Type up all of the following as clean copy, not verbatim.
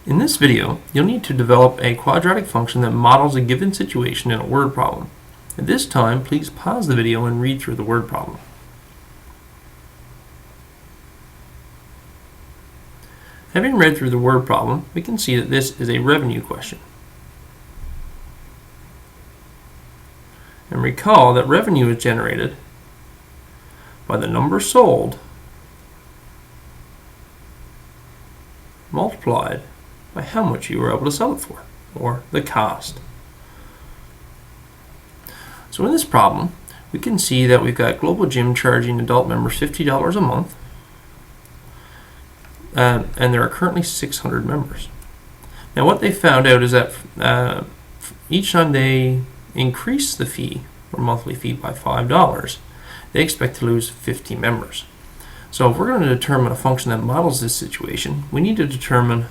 In this video, you'll need to develop a quadratic function that models a given situation in a word problem. At this time, please pause the video and read through the word problem. Having read through the word problem, we can see that this is a revenue question. And recall that revenue is generated by the number sold multiplied by how much you were able to sell it for, or the cost. So in this problem, we can see that we've got Global Gym charging adult members $50 a month, and there are currently 600 members. Now what they found out is that each time they increase the fee, or monthly fee, by $5, they expect to lose 50 members. So if we're going to determine a function that models this situation, we need to determine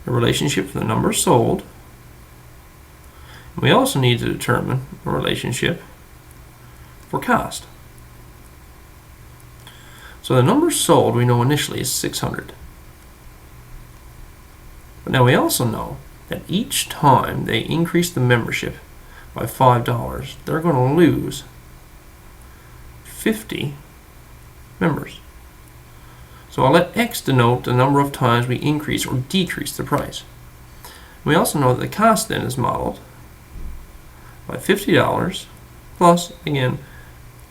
the relationship for the number sold. We also need to determine a relationship for cost. So the number sold we know initially is 600. But now we also know that each time they increase the membership by $5, they're going to lose 50 members. So I'll let X denote the number of times we increase or decrease the price. We also know that the cost then is modeled by $50 plus, again,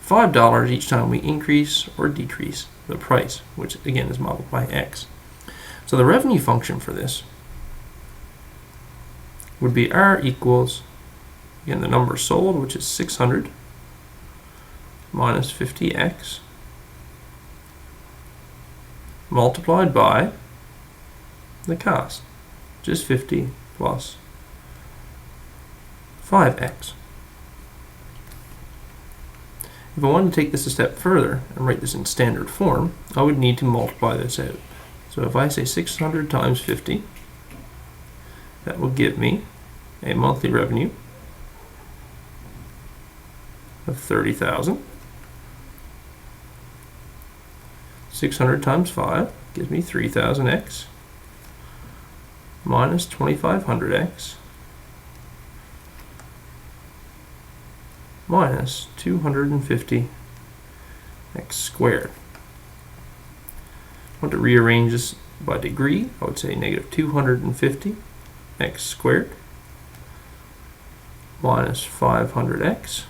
$5 each time we increase or decrease the price, which again is modeled by X. So the revenue function for this would be R equals, again, the number sold, which is 600, minus 50X, multiplied by the cost, which is 50 plus 5x. If I wanted to take this a step further and write this in standard form, I would need to multiply this out. So if I say 600 times 50, that will give me a monthly revenue of $30,000. 600 times 5 gives me 3,000x minus 2,500x minus 250x squared. I want to rearrange this by degree. I would say negative 250x squared minus 500x,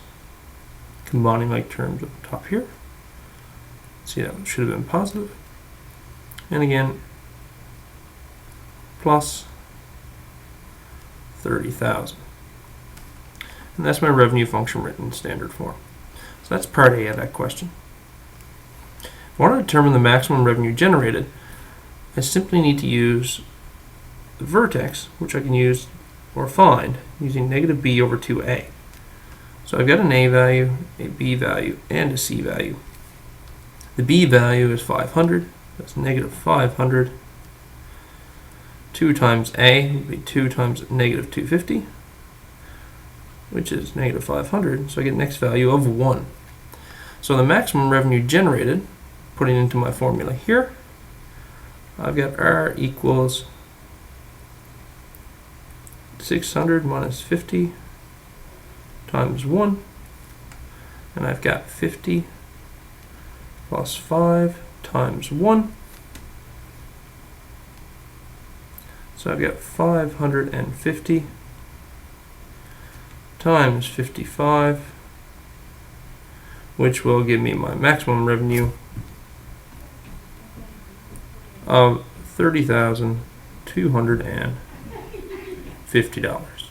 combining like terms at the top here. See, that should have been positive. And again, plus 30,000. And that's my revenue function written in standard form. So that's part A of that question. If I want to determine the maximum revenue generated, I simply need to use the vertex, which I can use or find using negative b over 2a. So I've got an a value, a b value, and a c value. The b value is 500. That's negative 500. 2 times a would be 2 times negative 250, which is negative 500. So I get an x value of 1. So the maximum revenue generated, putting into my formula here, I've got R equals 600 minus 50 times 1. And I've got 50 plus 5 times 1. So I've got 550 times 55, which will give me my maximum revenue of $30,250.